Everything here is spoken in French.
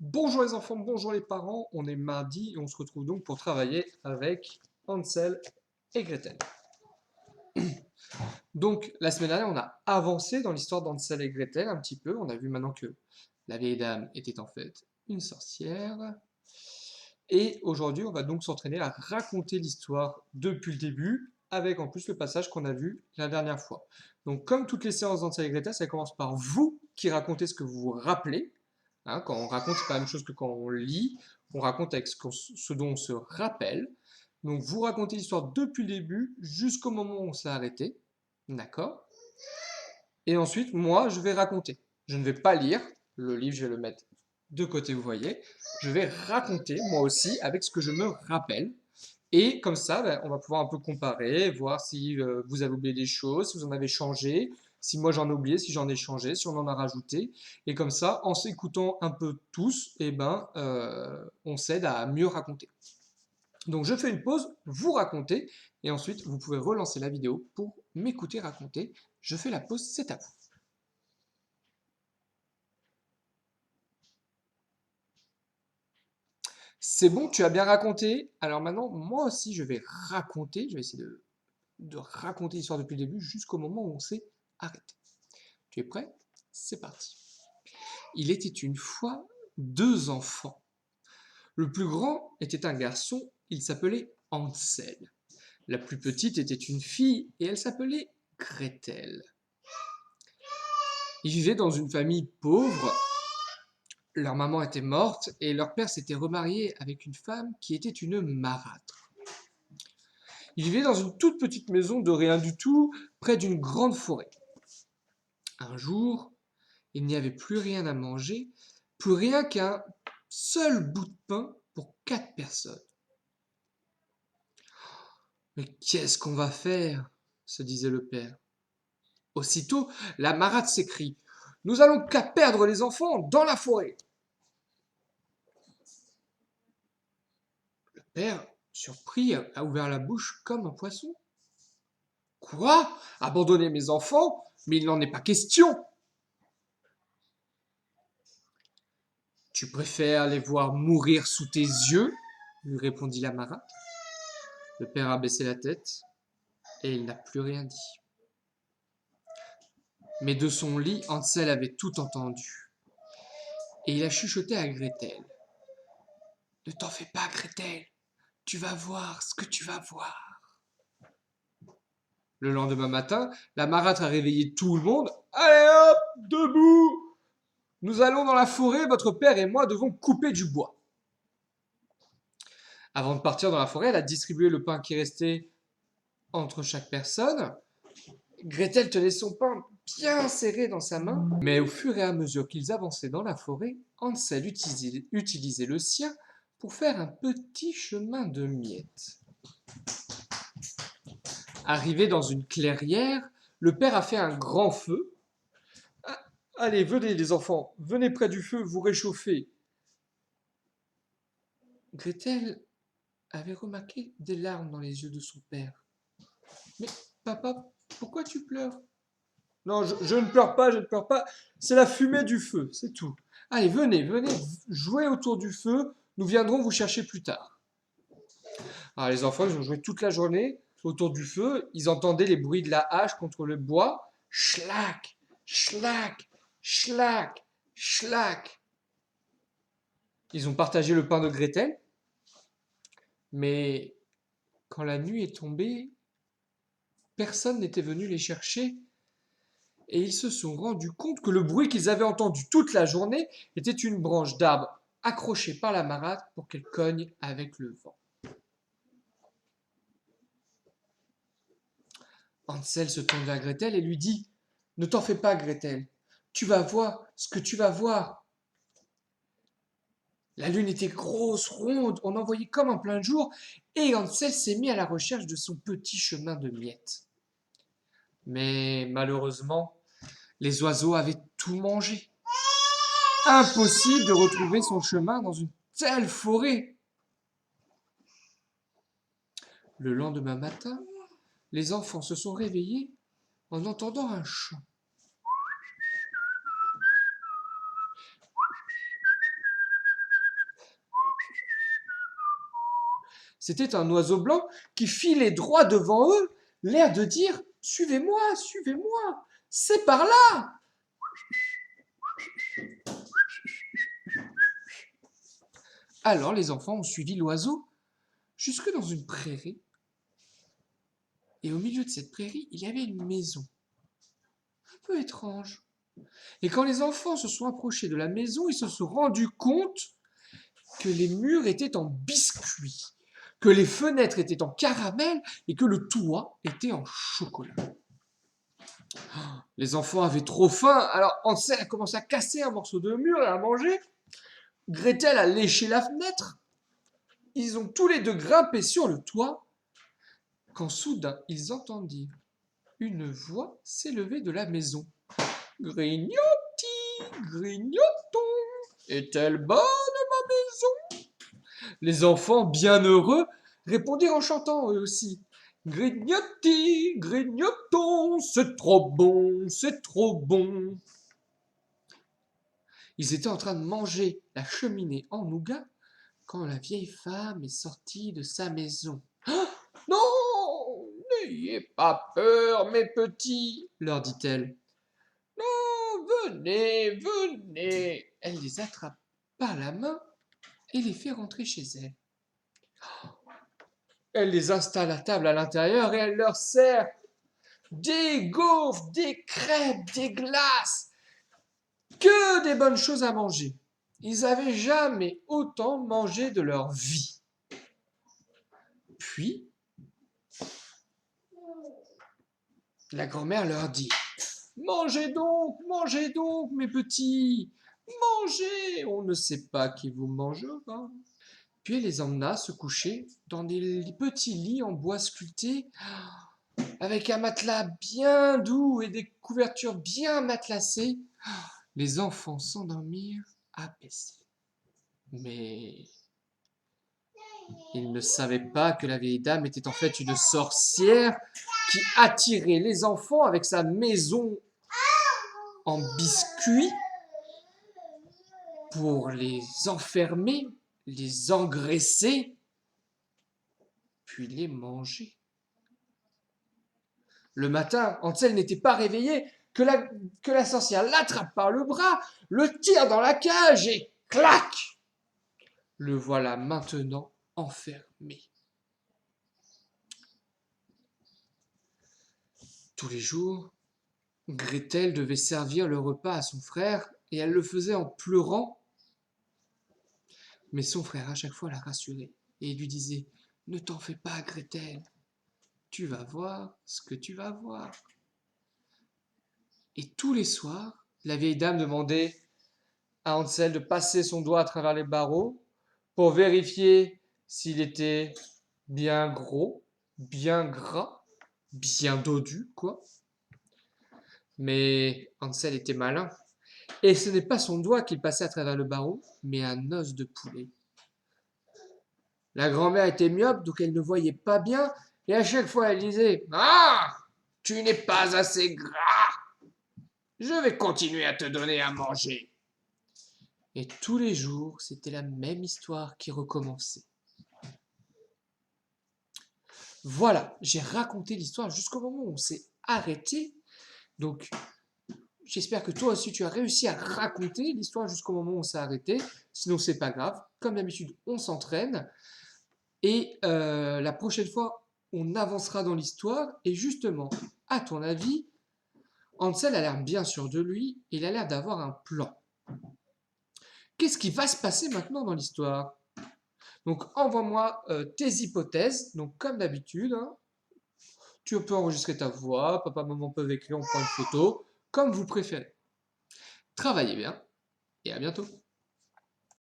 Bonjour les enfants, bonjour les parents, on est mardi et on se retrouve donc pour travailler avec Hansel et Gretel. Donc la semaine dernière on a avancé dans l'histoire d'Hansel et Gretel un petit peu, on a vu maintenant que la vieille dame était en fait une sorcière. Et aujourd'hui on va donc s'entraîner à raconter l'histoire depuis le début, avec en plus le passage qu'on a vu la dernière fois. Donc comme toutes les séances d'Hansel et Gretel, ça commence par vous qui racontez ce que vous vous rappelez. Hein, quand on raconte, c'est pas la même chose que quand on lit. On raconte avec ce dont on se rappelle. Donc, vous racontez l'histoire depuis le début jusqu'au moment où on s'est arrêté. D'accord? Et ensuite, moi, je vais raconter. Je ne vais pas lire. Le livre, je vais le mettre de côté, vous voyez. Je vais raconter, moi aussi, avec ce que je me rappelle. Et comme ça, ben, on va pouvoir un peu comparer, voir si vous avez oublié des choses, si vous en avez changé, si moi j'en ai oublié, si j'en ai changé, si on en a rajouté. Et comme ça, en s'écoutant un peu tous, eh ben, on s'aide à mieux raconter. Donc je fais une pause, vous racontez, et ensuite vous pouvez relancer la vidéo pour m'écouter raconter. Je fais la pause, c'est à vous. C'est bon, tu as bien raconté. Alors maintenant, moi aussi, je vais raconter. Je vais essayer de raconter l'histoire depuis le début jusqu'au moment où on s'est arrêté. Tu es prêt? C'est parti. Il était une fois deux enfants. Le plus grand était un garçon, il s'appelait Hansel. La plus petite était une fille et elle s'appelait Gretel. Ils vivaient dans une famille pauvre. Leur maman était morte et leur père s'était remarié avec une femme qui était une marâtre. Ils vivaient dans une toute petite maison de rien du tout, près d'une grande forêt. Un jour, il n'y avait plus rien à manger, plus rien qu'un seul bout de pain pour 4 personnes. Mais qu'est-ce qu'on va faire? Se disait le père. Aussitôt, la marâtre s'écrie. Nous allons qu'à perdre les enfants dans la forêt. Le père, surpris, a ouvert la bouche comme un poisson. Quoi? Abandonner mes enfants? Mais il n'en est pas question. Tu préfères les voir mourir sous tes yeux? Lui répondit la marâtre. Le père a baissé la tête et il n'a plus rien dit. Mais de son lit, Hansel avait tout entendu. Et il a chuchoté à Gretel. Ne t'en fais pas, Gretel. Tu vas voir ce que tu vas voir. Le lendemain matin, la marâtre a réveillé tout le monde. Allez hop, debout! Nous allons dans la forêt, votre père et moi devons couper du bois. Avant de partir dans la forêt, elle a distribué le pain qui restait entre chaque personne. Gretel tenait son pain bien serré dans sa main, mais au fur et à mesure qu'ils avançaient dans la forêt, Hansel utilisait le sien pour faire un petit chemin de miettes. Arrivé dans une clairière, le père a fait un grand feu. Ah, allez, venez les enfants, venez près du feu, vous réchauffez. Gretel avait remarqué des larmes dans les yeux de son père. Mais papa, pourquoi tu pleures? Non, je ne pleure pas, je ne pleure pas. C'est la fumée du feu, c'est tout. Allez, venez, venez, jouez autour du feu. Nous viendrons vous chercher plus tard. Alors les enfants, ils ont joué toute la journée autour du feu. Ils entendaient les bruits de la hache contre le bois. Schlac, schlac, schlac, schlac. Ils ont partagé le pain de Gretel. Mais quand la nuit est tombée, personne n'était venu les chercher. Et ils se sont rendus compte que le bruit qu'ils avaient entendu toute la journée était une branche d'arbre accrochée par la marâtre pour qu'elle cogne avec le vent. Hansel se tourne vers Gretel et lui dit « Ne t'en fais pas, Gretel, tu vas voir ce que tu vas voir. » La lune était grosse, ronde, on en voyait comme en plein jour, et Hansel s'est mis à la recherche de son petit chemin de miettes. Mais malheureusement, les oiseaux avaient tout mangé. Impossible de retrouver son chemin dans une telle forêt. Le lendemain matin, les enfants se sont réveillés en entendant un chant. C'était un oiseau blanc qui filait droit devant eux, l'air de dire « Suivez-moi, suivez-moi, c'est par là !» Alors les enfants ont suivi l'oiseau jusque dans une prairie. Et au milieu de cette prairie, il y avait une maison, un peu étrange. Et quand les enfants se sont approchés de la maison, ils se sont rendus compte que les murs étaient en biscuit, que les fenêtres étaient en caramel et que le toit était en chocolat. Les enfants avaient trop faim, alors Hansel a commencé à casser un morceau de mur et à manger. Gretel a léché la fenêtre. Ils ont tous les deux grimpé sur le toit quand soudain ils entendirent une voix s'élever de la maison. Grignoti, grignoton, est-elle bonne ma maison? Les enfants, bien heureux, répondirent en chantant eux aussi. Grignoti, grignoton, c'est trop bon, c'est trop bon. Ils étaient en train de manger la cheminée en nougat quand la vieille femme est sortie de sa maison. Ah, non, n'ayez pas peur, mes petits, leur dit-elle. Non, venez, venez. Elle les attrape par la main et les fait rentrer chez elle. Elle les installe à table à l'intérieur et elle leur sert des gaufres, des crêpes, des glaces, que des bonnes choses à manger. Ils n'avaient jamais autant mangé de leur vie. Puis, la grand-mère leur dit « mangez donc, mes petits, mangez, on ne sait pas qui vous mangera. » Puis elle les emmena se coucher dans des petits lits en bois sculpté, avec un matelas bien doux et des couvertures bien matelassées. Les enfants s'endormirent apaisés. Mais ils ne savaient pas que la vieille dame était en fait une sorcière qui attirait les enfants avec sa maison en biscuits pour les enfermer, les engraisser, puis les manger. Le matin, Hansel n'était pas réveillé que la sorcière l'attrape par le bras, le tire dans la cage et clac! Le voilà maintenant enfermé. Tous les jours, Gretel devait servir le repas à son frère et elle le faisait en pleurant. Mais son frère à chaque fois la rassurait et lui disait « Ne t'en fais pas, Gretel, tu vas voir ce que tu vas voir. » Et tous les soirs, la vieille dame demandait à Hansel de passer son doigt à travers les barreaux pour vérifier s'il était bien gros, bien gras, bien dodu, quoi. Mais Hansel était malin, et ce n'est pas son doigt qu'il passait à travers le barreau, mais un os de poulet. La grand-mère était myope, donc elle ne voyait pas bien, et à chaque fois elle disait « Ah, tu n'es pas assez gras, je vais continuer à te donner à manger. » Et tous les jours, c'était la même histoire qui recommençait. Voilà, j'ai raconté l'histoire jusqu'au moment où on s'est arrêté. Donc, j'espère que toi aussi, tu as réussi à raconter l'histoire jusqu'au moment où on s'est arrêté. Sinon, c'est pas grave. Comme d'habitude, on s'entraîne. Et la prochaine fois, on avancera dans l'histoire. Et justement, à ton avis, Hansel a l'air bien sûr de lui. Et il a l'air d'avoir un plan. Qu'est-ce qui va se passer maintenant dans l'histoire? Donc, envoie-moi tes hypothèses. Donc, comme d'habitude, hein, tu peux enregistrer ta voix, papa, maman peuvent écrire, on prend une photo, comme vous préférez. Travaillez bien et à bientôt.